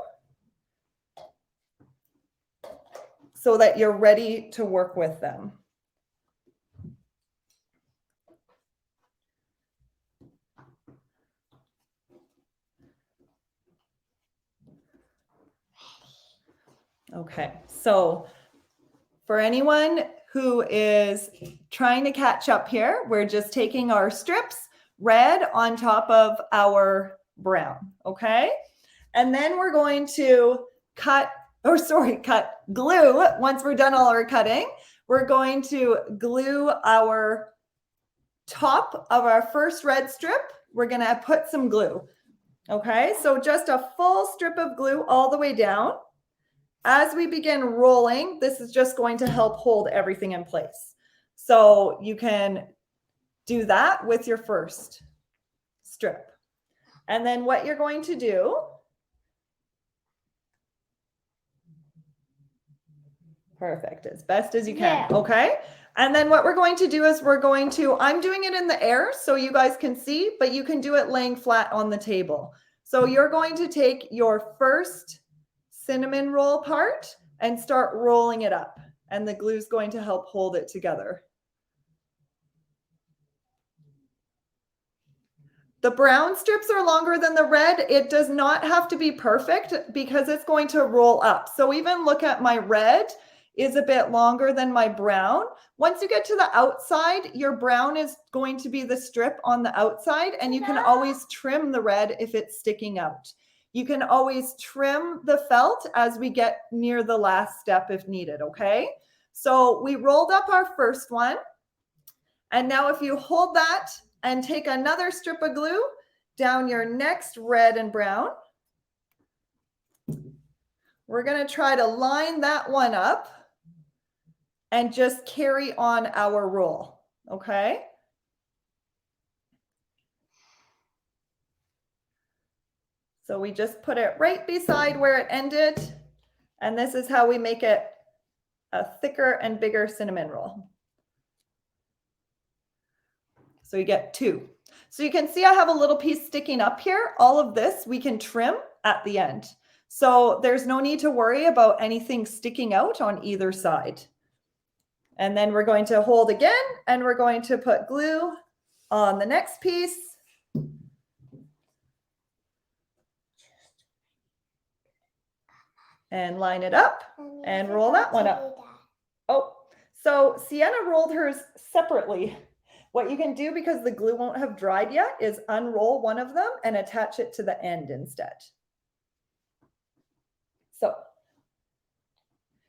so that you're ready to work with them. Okay, so for anyone who is trying to catch up here, we're just taking our strips, red on top of our brown, okay? And then we're going to cut glue. Once we're done all our cutting, we're going to glue our top of our first red strip. We're gonna put some glue, okay? So just a full strip of glue all the way down. As we begin rolling, this is just going to help hold everything in place. So you can do that with your first strip. And then what you're going to do, perfect, as best as you can, Yeah. okay? And then what we're going to do is I'm doing it in the air so you guys can see, but you can do it laying flat on the table. So you're going to take your first cinnamon roll part and start rolling it up, and the glue is going to help hold it together. The brown strips are longer than the red. It does not have to be perfect because it's going to roll up. So even look at my red is a bit longer than my brown. Once you get to the outside, your brown is going to be the strip on the outside, and you can always trim the red if it's sticking out. You can always trim the felt as we get near the last step if needed, okay? So we rolled up our first one. And now if you hold that and take another strip of glue down your next red and brown, we're gonna try to line that one up and just carry on our roll, okay? So we just put it right beside where it ended, and this is how we make it a thicker and bigger cinnamon roll. So you get 2. So you can see I have a little piece sticking up here. All of this we can trim at the end. So there's no need to worry about anything sticking out on either side. And then we're going to hold again, and we're going to put glue on the next piece. And line it up and roll that one up. Oh, so Sienna rolled hers separately. What you can do, because the glue won't have dried yet, is unroll one of them and attach it to the end instead. So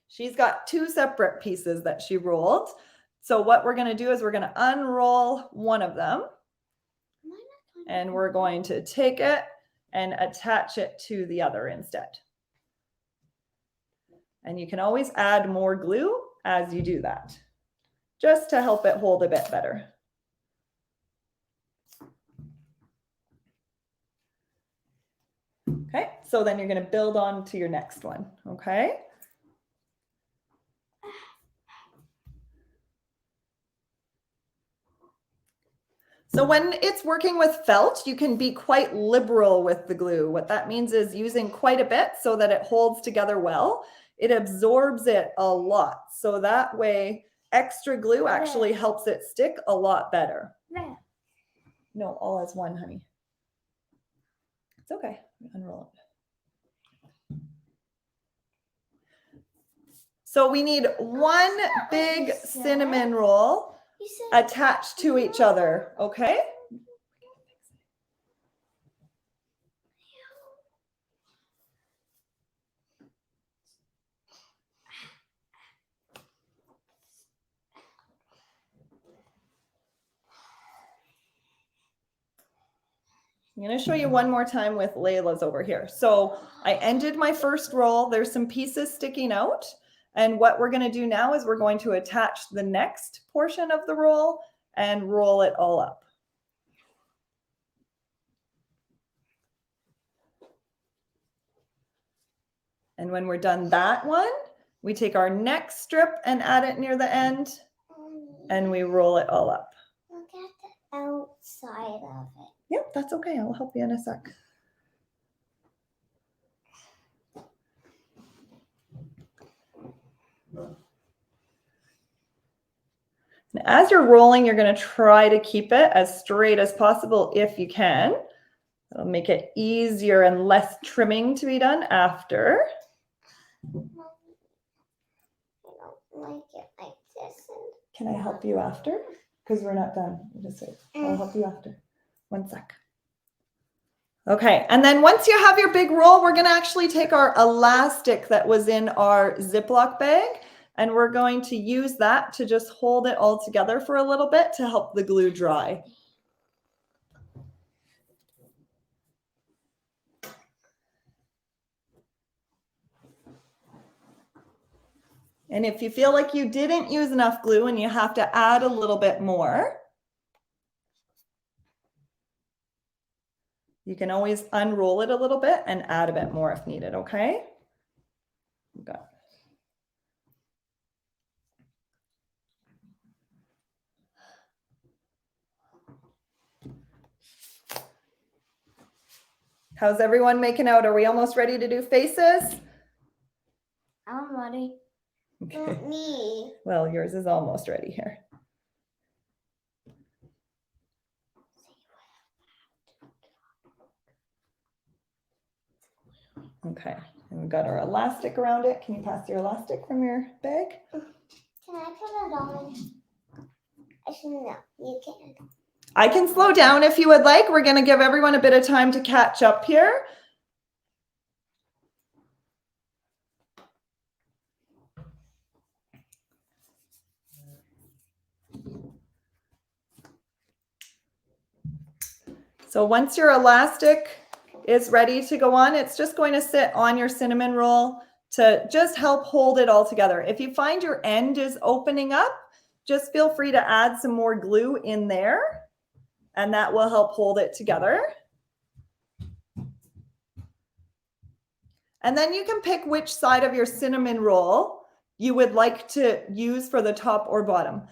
she's got 2 separate pieces that she rolled. So what we're going to do is we're going to unroll one of them, and we're going to take it and attach it to the other instead. And you can always add more glue as you do that, just to help it hold a bit better. Okay, so then you're going to build on to your next one, okay? So when it's working with felt, you can be quite liberal with the glue. What that means is using quite a bit so that it holds together well. It absorbs it a lot. So that way, extra glue actually helps it stick a lot better. No, all as one, honey. It's okay. Unroll it. So we need one big cinnamon roll attached to each other, okay? I'm going to show you one more time with Layla's over here. So I ended my first roll. There's some pieces sticking out. And what we're going to do now is we're going to attach the next portion of the roll and roll it all up. And when we're done that one, we take our next strip and add it near the end and we roll it all up. Look at the outside of it. Yep, that's okay. I'll help you in a sec. And as you're rolling, you're going to try to keep it as straight as possible if you can. It'll make it easier and less trimming to be done after. I don't like it like this. Can I help you after? Because we're not done. Just wait. I'll help you after. One sec. Okay, and then once you have your big roll, we're going to actually take our elastic that was in our Ziploc bag, and we're going to use that to just hold it all together for a little bit to help the glue dry. And if you feel like you didn't use enough glue and you have to add a little bit more, you can always unroll it a little bit and add a bit more if needed, okay? Okay. How's everyone making out? Are we almost ready to do faces? I'm ready. Okay. Not me. Well, yours is almost ready here. Okay, and we've got our elastic around it. Can you pass your elastic from your bag? Can I put it on? Actually, no, you can. I can slow down if you would like. We're going to give everyone a bit of time to catch up here. So once your elastic is ready to go on, it's just going to sit on your cinnamon roll to just help hold it all together. If you find your end is opening up, just feel free to add some more glue in there, and that will help hold it together. And then you can pick which side of your cinnamon roll you would like to use for the top or bottom.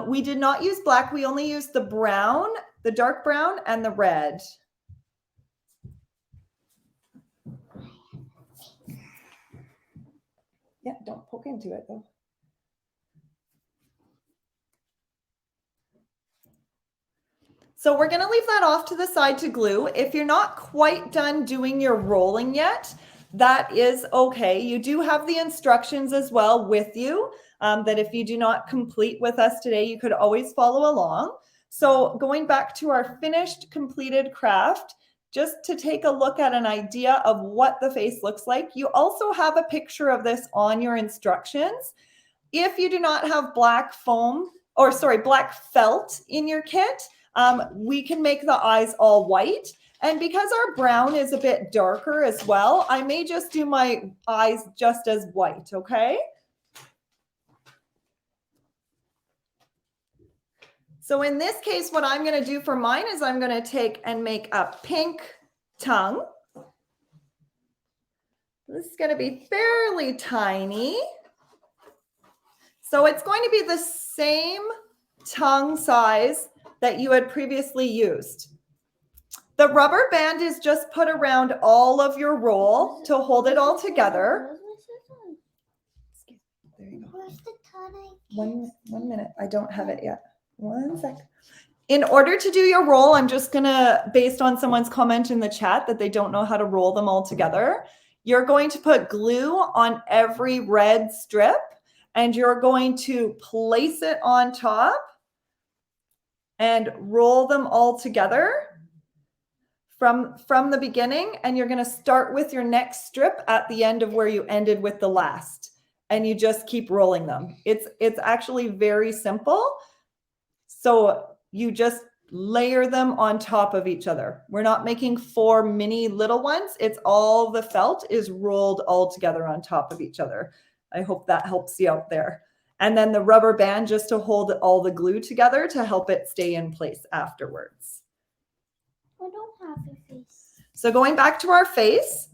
We did not use black. We only used the brown, the dark brown, and the red. Yeah, don't poke into it though. So we're going to leave that off to the side to glue. If you're not quite done doing your rolling yet, that is okay. You do have the instructions as well with you, that if you do not complete with us today, you could always follow along. So going back to our finished completed craft, just to take a look at an idea of what the face looks like, you also have a picture of this on your instructions. If you do not have black foam, or sorry, black felt in your kit, we can make the eyes all white. And because our brown is a bit darker as well, I may just do my eyes just as white, okay? So in this case, what I'm going to do for mine is I'm going to take and make a pink tongue. This is going to be fairly tiny. So it's going to be the same tongue size that you had previously used. The rubber band is just put around all of your roll to hold it all together. There you go. Where's the tonic? One minute. I don't have it yet. 1 sec. In order to do your roll, I'm just going to, based on someone's comment in the chat that they don't know how to roll them all together, you're going to put glue on every red strip and you're going to place it on top and roll them all together from the beginning. And you're going to start with your next strip at the end of where you ended with the last. And you just keep rolling them. It's actually very simple. So you just layer them on top of each other. We're not making 4 mini little ones. It's all the felt is rolled all together on top of each other. I hope that helps you out there. And then the rubber band just to hold all the glue together to help it stay in place afterwards. I don't have a face. So going back to our face,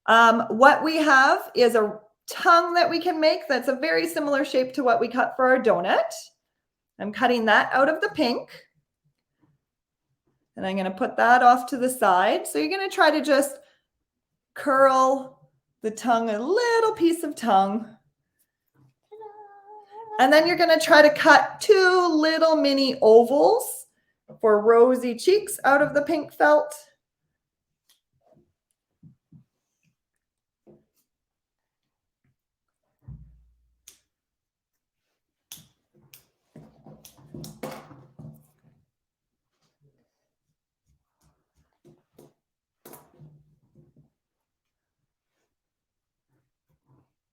what we have is a tongue that we can make that's a very similar shape to what we cut for our donut. I'm cutting that out of the pink. And I'm going to put that off to the side. So you're going to try to just curl the tongue, a little piece of tongue. And then you're going to try to cut 2 little mini ovals for rosy cheeks out of the pink felt.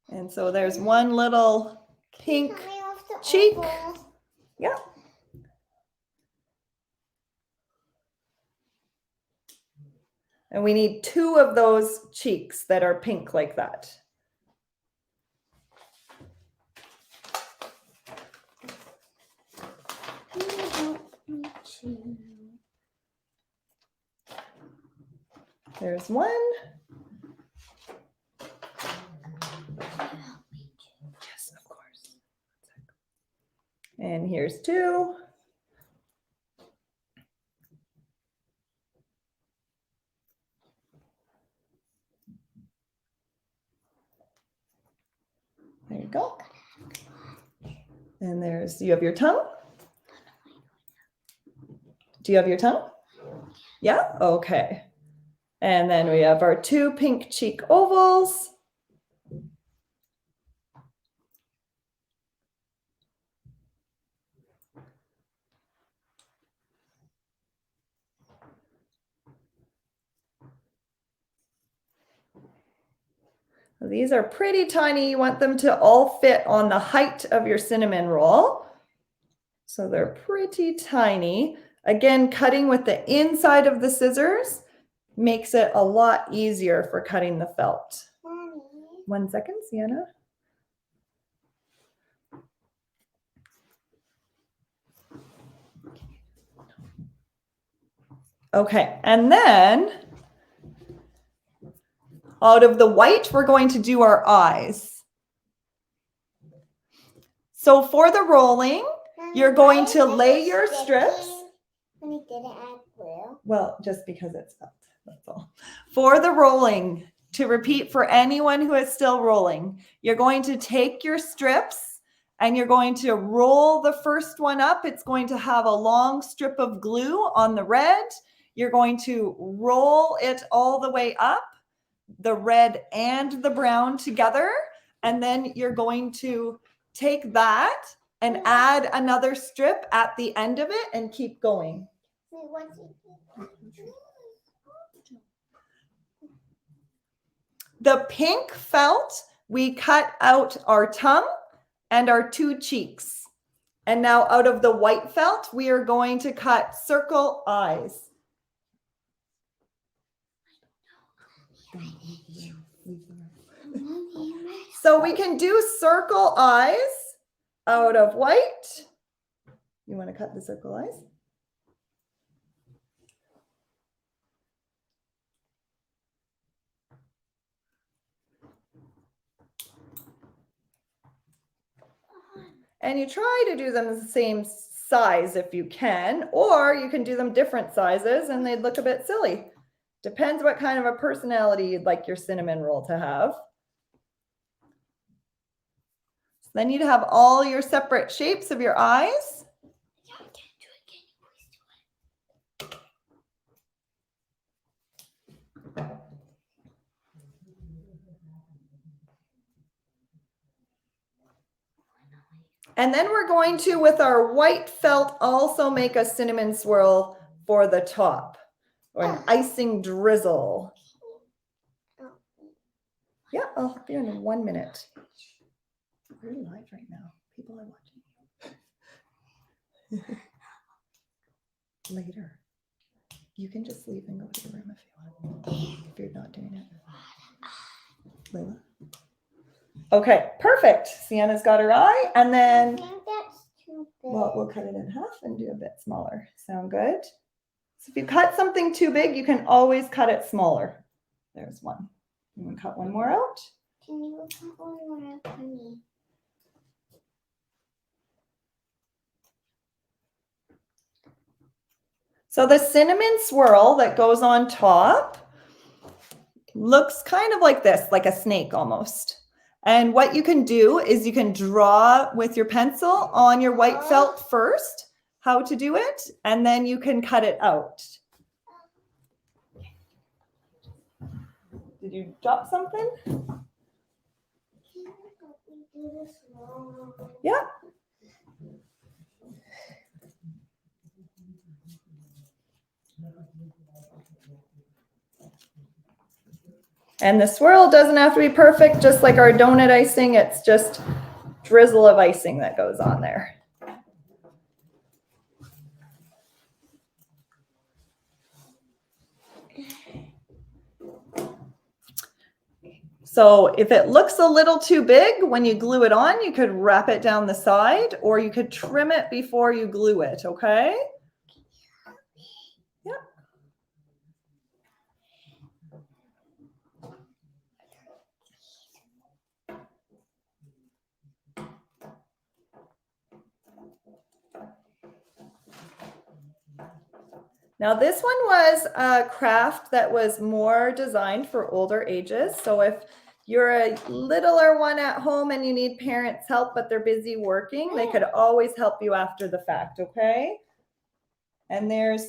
And so there's one little pink cheek. Yeah. And we need 2 of those cheeks that are pink like that. There's one. Yes, of course. And here's 2. There you go. And there's, you have your tongue? Do you have your tongue? Yeah? Okay. And then we have our 2 pink cheek ovals. These are pretty tiny. You want them to all fit on the height of your cinnamon roll. So they're pretty tiny. Again, cutting with the inside of the scissors makes it a lot easier for cutting the felt. Mommy. 1 second, Sienna. Okay, and then out of the white, we're going to do our eyes. So for the rolling, you're going to lay your strips. When you didn't add glue. Well, just because it's felt, that's all. For the rolling, to repeat for anyone who is still rolling, you're going to take your strips and you're going to roll the first one up. It's going to have a long strip of glue on the red. You're going to roll it all the way up, the red and the brown together. And then you're going to take that and add another strip at the end of it and keep going. The pink felt, we cut out our tongue and our 2 cheeks. And now out of the white felt, we are going to cut circle eyes. So we can do circle eyes out of white. You want to cut the circle eyes? And you try to do them the same size if you can, or you can do them different sizes and they'd look a bit silly. Depends what kind of a personality you'd like your cinnamon roll to have. So then you'd have all your separate shapes of your eyes. And then we're going to, with our white felt, also make a cinnamon swirl for the top, or an icing drizzle. Yeah, I'll help you in 1 minute. We're live right now. People are watching. Later. You can just leave and go to the room if you want, if you're not doing it. Layla? Okay, perfect. Sienna's got her eye, and then we'll cut it in half and do a bit smaller. Sound good? So if you cut something too big, you can always cut it smaller. There's one. You want to cut one more out? Can you cut one more out for me? So the cinnamon swirl that goes on top looks kind of like this, like a snake almost. And what you can do is you can draw with your pencil on your white felt first, how to do it, and then you can cut it out. Did you drop something? Yeah. And the swirl doesn't have to be perfect, just like our donut icing. It's just drizzle of icing that goes on there. So if it looks a little too big when you glue it on, you could wrap it down the side, or you could trim it before you glue it, okay? Yeah. Now this one was a craft that was more designed for older ages. So if you're a littler one at home and you need parents' help, but they're busy working, they could always help you after the fact, okay? And there's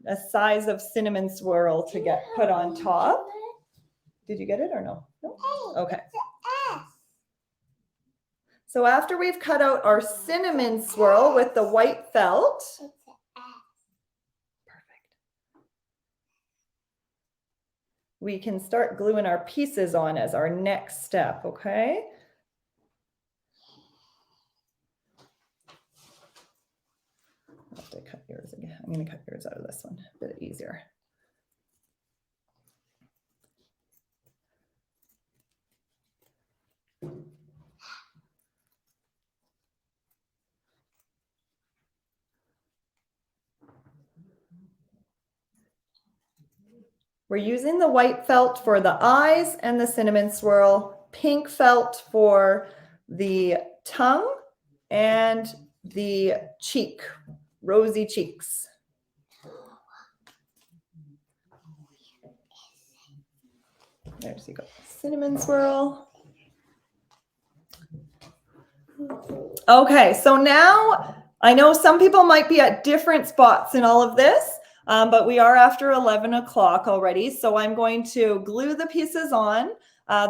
a size of cinnamon swirl to get put on top. Did you get it or no? No? Okay. So after we've cut out our cinnamon swirl with the white felt, we can start gluing our pieces on as our next step, okay? I'll have to cut yours again. I'm going to cut yours out of this one, a bit easier. We're using the white felt for the eyes and the cinnamon swirl, pink felt for the tongue and the cheek, rosy cheeks. There's you go, cinnamon swirl. Okay, so now I know some people might be at different spots in all of this. But we are after 11 o'clock already, so I'm going to glue the pieces on.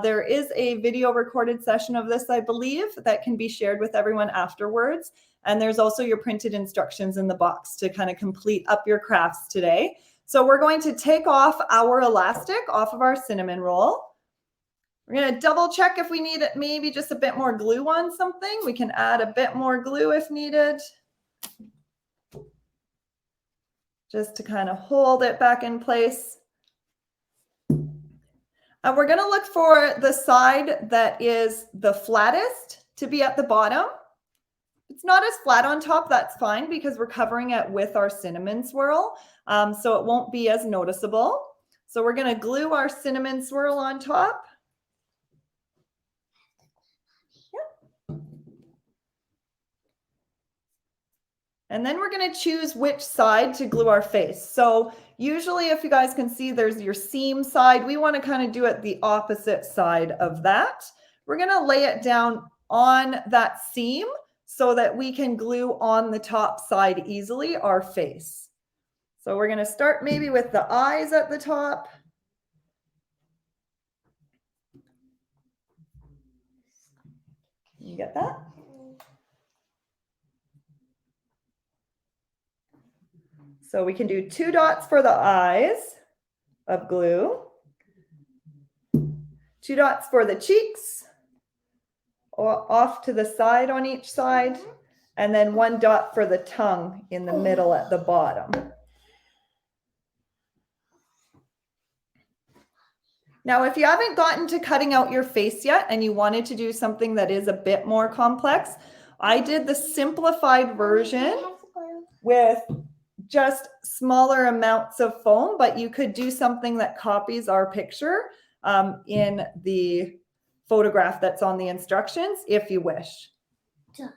There is a video recorded session of this, I believe, that can be shared with everyone afterwards. And there's also your printed instructions in the box to kind of complete up your crafts today. So we're going to take off our elastic off of our cinnamon roll. We're going to double check if we need maybe just a bit more glue on something. We can add a bit more glue if needed, just to kind of hold it back in place. And we're going to look for the side that is the flattest to be at the bottom. If it's not as flat on top, that's fine because we're covering it with our cinnamon swirl, so it won't be as noticeable. So we're going to glue our cinnamon swirl on top. And then we're going to choose which side to glue our face. So usually, if you guys can see, there's your seam side. We want to kind of do it the opposite side of that. We're going to lay it down on that seam so that we can glue on the top side easily our face. So we're going to start maybe with the eyes at the top. You get that? So we can do 2 dots for the eyes of glue, 2 dots for the cheeks, or off to the side on each side, and then 1 dot for the tongue in the middle at the bottom. Now, if you haven't gotten to cutting out your face yet and you wanted to do something that is a bit more complex, I did the simplified version with just smaller amounts of foam, but you could do something that copies our picture in the photograph that's on the instructions if you wish. Done.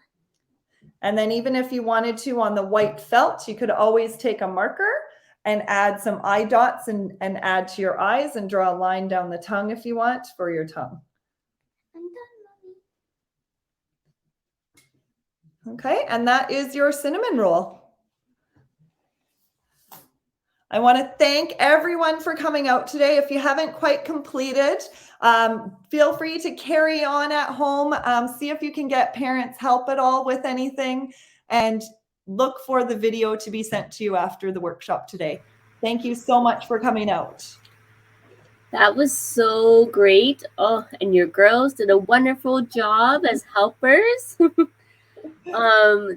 And then even if you wanted to on the white felt, you could always take a marker and add some eye dots and add to your eyes and draw a line down the tongue if you want for your tongue. I'm done, Mommy. Okay, and that is your cinnamon roll. I want to thank everyone for coming out today. If you haven't quite completed, feel free to carry on at home. See if you can get parents' help at all with anything, and look for the video to be sent to you after the workshop today. Thank you so much for coming out. That was so great. Oh, and your girls did a wonderful job as helpers.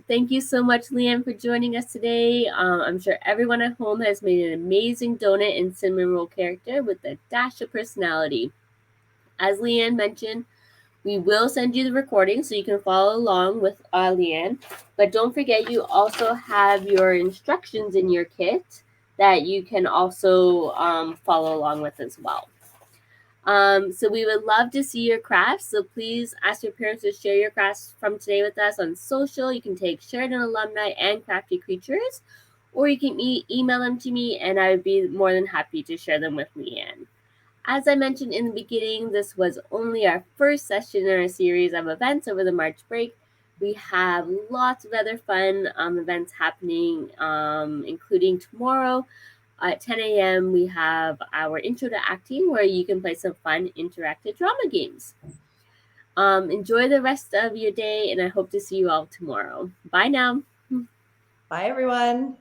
Thank you so much, Leanne, for joining us today. I'm sure everyone at home has made an amazing donut and cinnamon roll character with a dash of personality. As Leanne mentioned, we will send you the recording so you can follow along with Leanne. But don't forget, you also have your instructions in your kit that you can also follow along with as well. So we would love to see your crafts. So please ask your parents to share your crafts from today with us on social. You can take Sheridan Alumni and Crafty Creatures, or you can email them to me, and I would be more than happy to share them with Leanne. As I mentioned in the beginning, this was only our first session in our series of events over the March break. We have lots of other fun events happening, including tomorrow. At 10 a.m., we have our Intro to Acting, where you can play some fun interactive drama games. Enjoy the rest of your day, and I hope to see you all tomorrow. Bye now. Bye, everyone.